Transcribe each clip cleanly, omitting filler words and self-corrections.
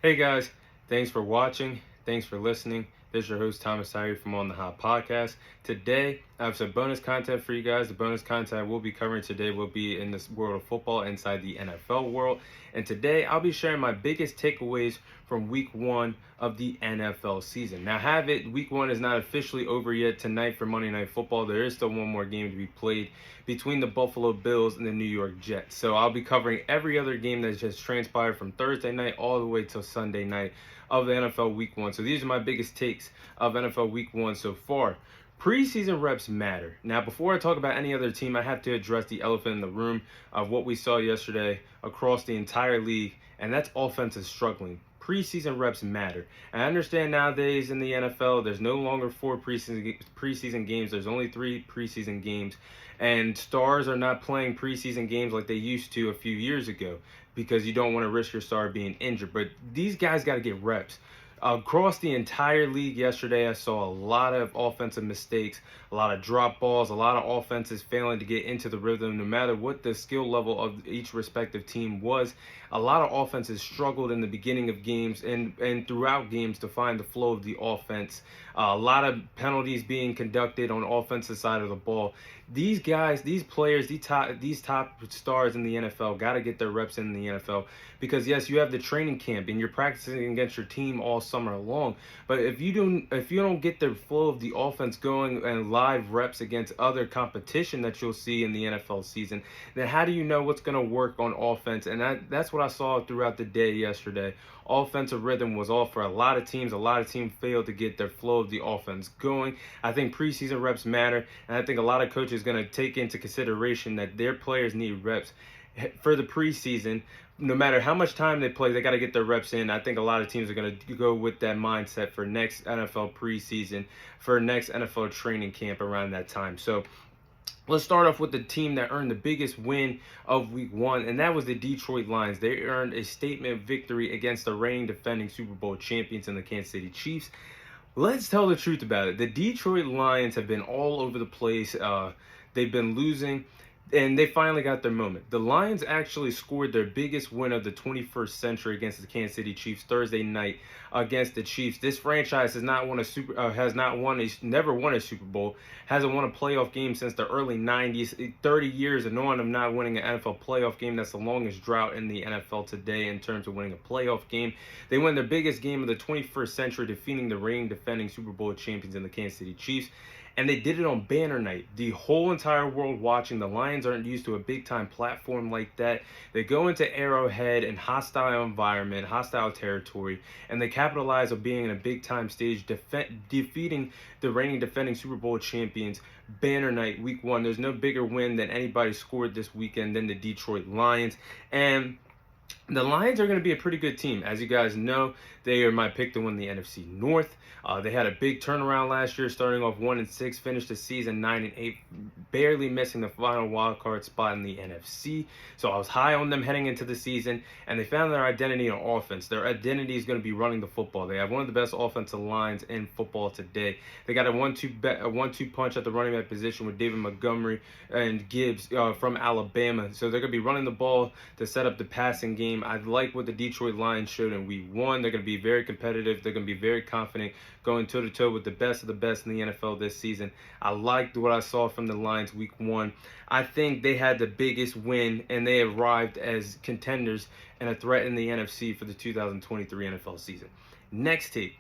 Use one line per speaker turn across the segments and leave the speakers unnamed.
Hey guys, thanks for watching. Thanks for listening. This is your host Thomas Tyree from On the Hot Podcast. Today, I have some bonus content for you guys. The bonus content we'll be covering today will be in this world of football inside the NFL world. And today, I'll be sharing my biggest takeaways from week one of the NFL season. Now, week one is not officially over yet tonight for Monday Night Football. There is still one more game to be played between the Buffalo Bills and the New York Jets. So I'll be covering every other game that's just transpired from Thursday night all the way till Sunday night of the NFL Week 1. So these are my biggest takes of NFL Week 1 so far. Preseason reps matter. Now, before I talk about any other team, I have to address the elephant in the room of what we saw yesterday across the entire league, and that's offenses struggling. Preseason reps matter. And I understand nowadays in the NFL, there's no longer 4 preseason games. There's only 3 preseason games. And stars are not playing preseason games like they used to a few years ago because you don't want to risk your star being injured. But these guys got to get reps. Across the entire league yesterday, I saw a lot of offensive mistakes, a lot of drop balls, a lot of offenses failing to get into the rhythm, no matter what the skill level of each respective team was. A lot of offenses struggled in the beginning of games and throughout games to find the flow of the offense. A lot of penalties being conducted on the offensive side of the ball. These guys, these players, these top stars in the NFL got to get their reps in the NFL because yes, you have the training camp and you're practicing against your team all summer long. But if you don't get the flow of the offense going and live reps against other competition that you'll see in the NFL season, then how do you know what's going to work on offense? And that's what I saw throughout the day yesterday. Offensive rhythm was off for a lot of teams. A lot of teams failed to get their flow of the offense going. I think preseason reps matter, and I think a lot of coaches are going to take into consideration that their players need reps for the preseason. No matter how much time they play, they got to get their reps in. I think a lot of teams are going to go with that mindset for next NFL preseason, for next NFL training camp around that time. So let's start off with the team that earned the biggest win of week one, and that was the Detroit Lions. They earned a statement victory against the reigning defending Super Bowl champions and the Kansas City Chiefs. Let's tell the truth about it. The Detroit Lions have been all over the place. They've been losing, and they finally got their moment. The Lions actually scored their biggest win of the 21st century against the Kansas City Chiefs Thursday night against the Chiefs. This franchise has not won never won a Super Bowl, hasn't won a playoff game since the early 90s. 30 years and on of not winning an NFL playoff game. That's the longest drought in the NFL today in terms of winning a playoff game. They won their biggest game of the 21st century, defeating the reigning defending Super Bowl champions in the Kansas City Chiefs. And they did it on banner night. The whole entire world watching. The Lions aren't used to a big-time platform like that. They go into Arrowhead in hostile environment, hostile territory, and they capitalize on being in a big-time stage, defeating the reigning defending Super Bowl champions. Banner night, week one. There's no bigger win than anybody scored this weekend than the Detroit Lions. And the Lions are going to be a pretty good team. As you guys know, they are my pick to win the NFC North. They had a big turnaround last year, starting off 1-6, finished the season 9-8, barely missing the final wild card spot in the NFC. So I was high on them heading into the season, and they found their identity in offense. Their identity is going to be running the football. They have one of the best offensive lines in football today. They got a 1-2 punch at the running back position with David Montgomery and Gibbs from Alabama. So they're going to be running the ball to set up the passing game. I like what the Detroit Lions showed in week one. They're going to be very competitive. They're going to be very confident, going toe-to-toe with the best of the best in the NFL this season. I liked what I saw from the Lions week one. I think they had the biggest win, and they arrived as contenders and a threat in the NFC for the 2023 NFL season. Next take.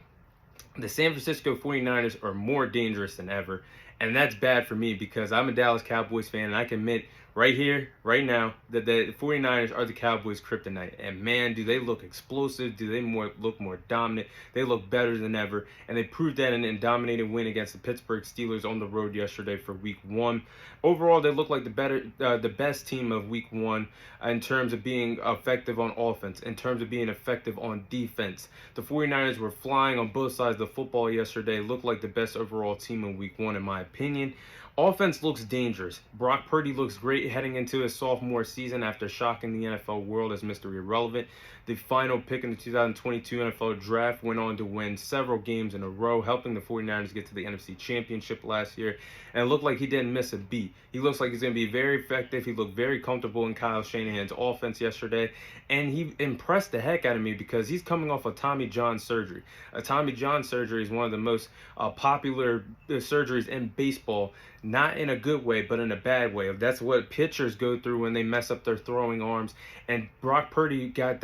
The San Francisco 49ers are more dangerous than ever, and that's bad for me because I'm a Dallas Cowboys fan, and I can admit right here, right now, that the 49ers are the Cowboys' kryptonite. And man, do they look explosive, do they look more dominant, they look better than ever, and they proved that in a dominating win against the Pittsburgh Steelers on the road yesterday for week one. Overall, they look like the best team of week one in terms of being effective on offense, in terms of being effective on defense. The 49ers were flying on both sides of the football yesterday, looked like the best overall team in week one in my opinion. Offense looks dangerous. Brock Purdy looks great heading into his sophomore season after shocking the NFL world as Mr. Irrelevant. The final pick in the 2022 NFL Draft went on to win several games in a row, helping the 49ers get to the NFC Championship last year, and it looked like he didn't miss a beat. He looks like he's going to be very effective. He looked very comfortable in Kyle Shanahan's offense yesterday, and he impressed the heck out of me because he's coming off a Tommy John surgery. A Tommy John surgery is one of the most popular surgeries in baseball, not in a good way, but in a bad way. That's what pitchers go through when they mess up their throwing arms. And Brock Purdy got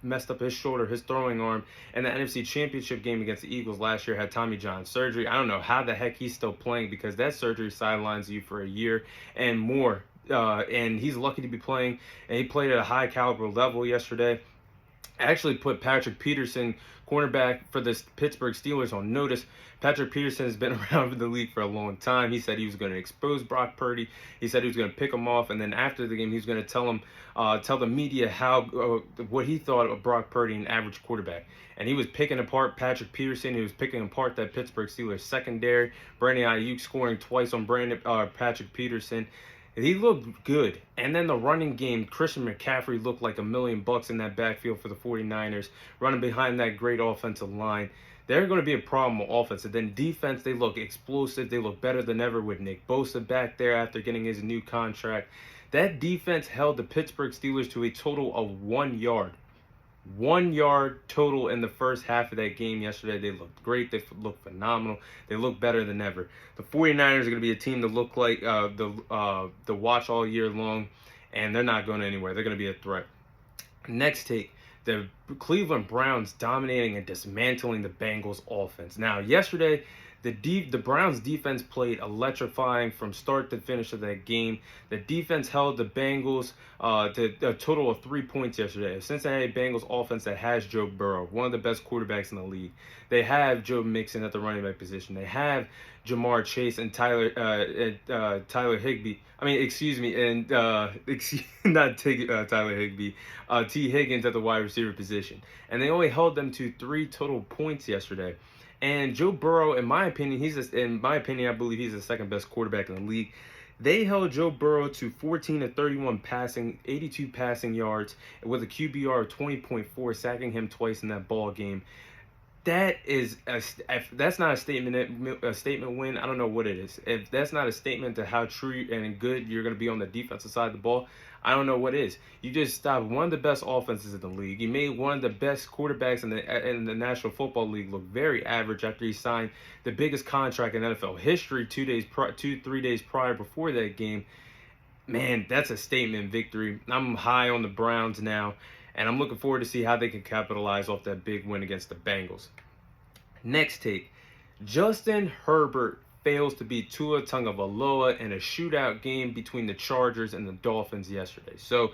messed up his shoulder, his throwing arm, and the NFC Championship game against the Eagles last year had Tommy John surgery. I don't know how the heck he's still playing because that surgery sidelines you for a year and more. And he's lucky to be playing, and he played at a high caliber level yesterday. Actually put Patrick Peterson, cornerback for the Pittsburgh Steelers, on notice. Patrick Peterson has been around the league for a long time. He said he was going to expose Brock Purdy. He said he was going to pick him off, and then after the game, he was going to tell the media what he thought of Brock Purdy, an average quarterback. And he was picking apart Patrick Peterson. He was picking apart that Pittsburgh Steelers secondary. Brandon Ayuk scoring twice on Patrick Peterson. He looked good. And then the running game, Christian McCaffrey looked like $1 million in that backfield for the 49ers, running behind that great offensive line. They're going to be a problem with offense. And then defense, they look explosive. They look better than ever with Nick Bosa back there after getting his new contract. That defense held the Pittsburgh Steelers to a total of 1 yard. 1 yard total in the first half of that game yesterday. They looked great. They looked phenomenal. They look better than ever. The 49ers are going to be a team to look like the watch all year long, and they're not going anywhere. They're going to be a threat. Next take, the Cleveland Browns dominating and dismantling the Bengals offense. Now, yesterday, the Browns defense played electrifying from start to finish of that game. The defense held the Bengals to a total of 3 points yesterday. A Cincinnati Bengals offense that has Joe Burrow, one of the best quarterbacks in the league. They have Joe Mixon at the running back position. They have Jamar Chase and Tyler Higbee. Tyler Higbee. T. Higgins at the wide receiver position. And they only held them to 3 total points yesterday. And Joe Burrow, in my opinion, I believe he's the second best quarterback in the league. They held Joe Burrow to 14 of 31 passing, 82 passing yards, with a QBR of 20.4, sacking him twice in that ball game. If that's not a statement win, I don't know what it is. If that's not a statement to how true and good you're going to be on the defensive side of the ball, I don't know what is. You just stopped one of the best offenses in the league. You made one of the best quarterbacks in the National Football League look very average after he signed the biggest contract in NFL history 3 days prior before that game. Man, that's a statement victory. I'm high on the Browns now, and I'm looking forward to see how they can capitalize off that big win against the Bengals. Next take, Justin Herbert fails to beat Tua Tagovailoa in a shootout game between the Chargers and the Dolphins yesterday. So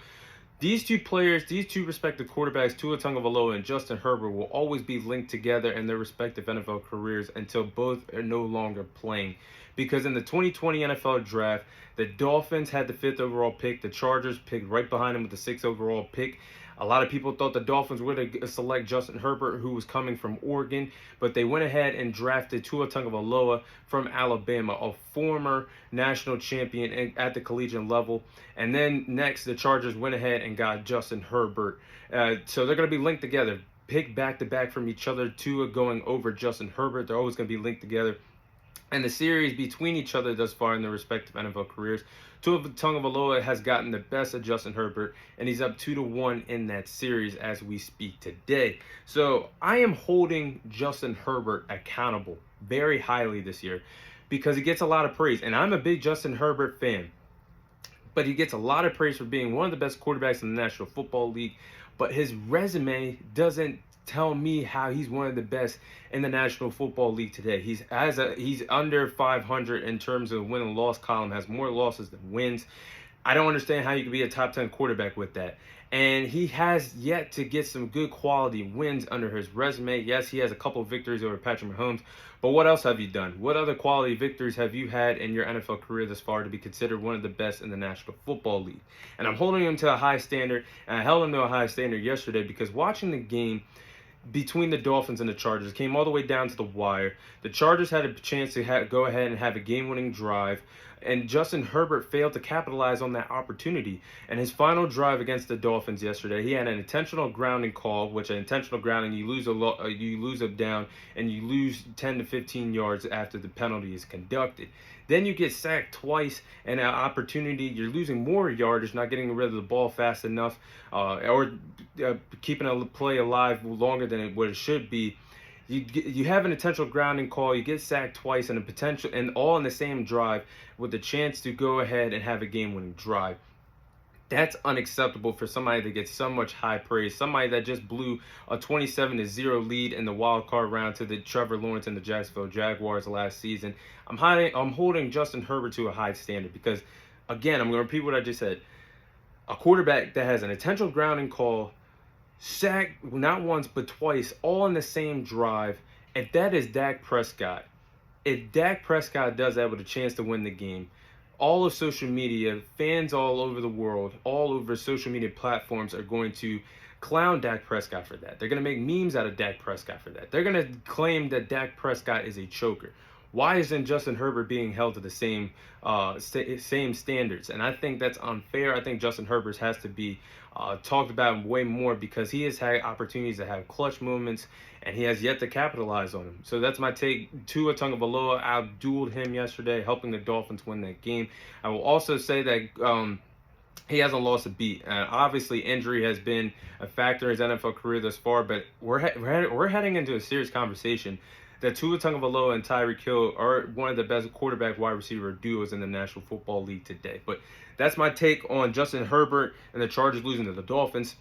these two players, these two respective quarterbacks, Tua Tagovailoa and Justin Herbert, will always be linked together in their respective NFL careers until both are no longer playing. Because in the 2020 NFL Draft, the Dolphins had the 5th overall pick. The Chargers picked right behind them with the 6th overall pick. A lot of people thought the Dolphins were going to select Justin Herbert, who was coming from Oregon, but they went ahead and drafted Tua Tagovailoa from Alabama, a former national champion at the collegiate level. And then next, the Chargers went ahead and got Justin Herbert. So they're going to be linked together, picked back-to-back from each other. Tua going over Justin Herbert. They're always going to be linked together. And the series between each other thus far in their respective NFL careers, Tua Tagovailoa has gotten the best of Justin Herbert, and he's up 2-1 in that series as we speak today. So I am holding Justin Herbert accountable very highly this year because he gets a lot of praise. And I'm a big Justin Herbert fan, but he gets a lot of praise for being one of the best quarterbacks in the National Football League. But his resume doesn't tell me how he's one of the best in the National Football League today. He's under 500 in terms of win and loss column, has more losses than wins. I don't understand how you can be a top 10 quarterback with that. And he has yet to get some good quality wins under his resume. Yes, he has a couple of victories over Patrick Mahomes, but what else have you done? What other quality victories have you had in your NFL career thus far to be considered one of the best in the National Football League? And I'm holding him to a high standard, and I held him to a high standard yesterday because watching the game, between the Dolphins and the Chargers. It came all the way down to the wire. The Chargers had a chance to go ahead and have a game-winning drive, and Justin Herbert failed to capitalize on that opportunity. And his final drive against the Dolphins yesterday, he had an intentional grounding call, which an intentional grounding, you lose a down, and you lose 10 to 15 yards after the penalty is conducted. Then you get sacked twice, and an opportunity, you're losing more yardage, not getting rid of the ball fast enough, or keeping a play alive longer than what it should be. You have an intentional grounding call, you get sacked twice, and a potential, and all in the same drive, with the chance to go ahead and have a game-winning drive. That's unacceptable for somebody that gets so much high praise. Somebody that just blew a 27-0 lead in the wild card round to the Trevor Lawrence and the Jacksonville Jaguars last season. I'm holding Justin Herbert to a high standard because, again, I'm going to repeat what I just said. A quarterback that has an intentional grounding call, sacked not once but twice, all in the same drive. If that is Dak Prescott, if Dak Prescott does that with a chance to win the game, all of social media, fans all over the world, all over social media platforms are going to clown Dak Prescott for that. They're going to make memes out of Dak Prescott for that. They're going to claim that Dak Prescott is a choker. Why isn't Justin Herbert being held to the same standards? And I think that's unfair. I think Justin Herbert has to be talked about way more because he has had opportunities to have clutch moments, and he has yet to capitalize on them. So that's my take. Tua Tagovailoa outdueled him yesterday, helping the Dolphins win that game. I will also say that he hasn't lost a beat. Obviously, injury has been a factor in his NFL career thus far, but we're heading into a serious conversation that Tua Tagovailoa and Tyreek Hill are one of the best quarterback wide receiver duos in the National Football League today. But that's my take on Justin Herbert and the Chargers losing to the Dolphins.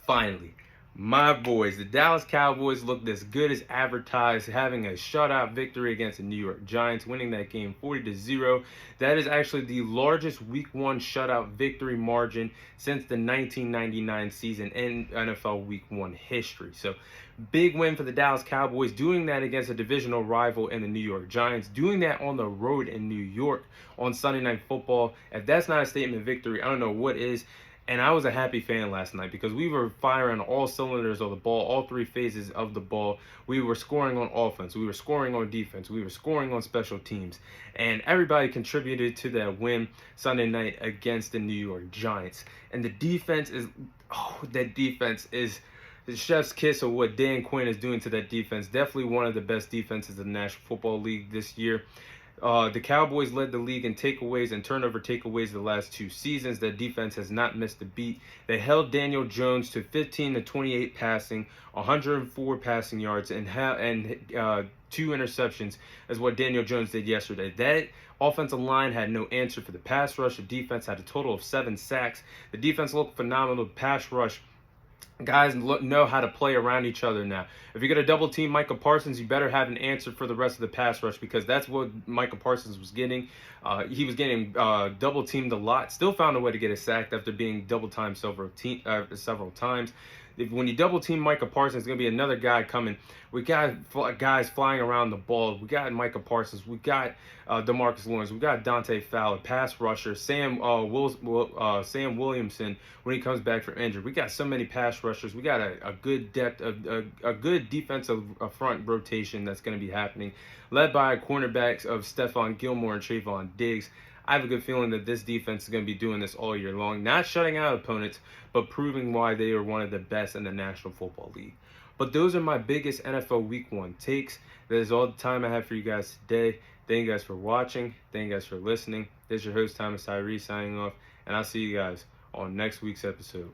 Finally, my boys, the Dallas Cowboys, looked as good as advertised, having a shutout victory against the New York Giants, winning that game 40-0. That is actually the largest Week 1 shutout victory margin since the 1999 season in NFL Week 1 history. So, big win for the Dallas Cowboys, doing that against a divisional rival in the New York Giants, doing that on the road in New York on Sunday Night Football. If that's not a statement victory, I don't know what is. And I was a happy fan last night because we were firing all cylinders of the ball, all three phases of the ball. We were scoring on offense, we were scoring on defense, we were scoring on special teams. And everybody contributed to that win Sunday night against the New York Giants. And the defense is the chef's kiss of what Dan Quinn is doing to that defense. Definitely one of the best defenses in the National Football League this year. The Cowboys led the league in takeaways and turnover takeaways the last 2 seasons. Their defense has not missed a beat. They held Daniel Jones to 15 to 28 passing, 104 passing yards, and 2 interceptions is what Daniel Jones did yesterday. That offensive line had no answer for the pass rush. The defense had a total of 7 sacks. The defense looked phenomenal. The pass rush, guys know how to play around each other now. If you're going to double team Micah Parsons, you better have an answer for the rest of the pass rush because that's what Micah Parsons was getting. He was getting double teamed a lot. Still found a way to get a sack after being double teamed several times. When you double team Micah Parsons, there's going to be another guy coming. We got guys flying around the ball. We got Micah Parsons. We got DeMarcus Lawrence. We got Dante Fowler, pass rusher. Sam Williamson when he comes back from injury. We got so many pass rushers. We got a good depth, a good defensive front rotation that's going to be happening, led by cornerbacks of Stephon Gilmore and Trayvon Diggs. I have a good feeling that this defense is going to be doing this all year long, not shutting out opponents, but proving why they are one of the best in the National Football League. But those are my biggest NFL Week 1 takes. That is all the time I have for you guys today. Thank you guys for watching. Thank you guys for listening. This is your host, Thomas Tyree, signing off, and I'll see you guys on next week's episode.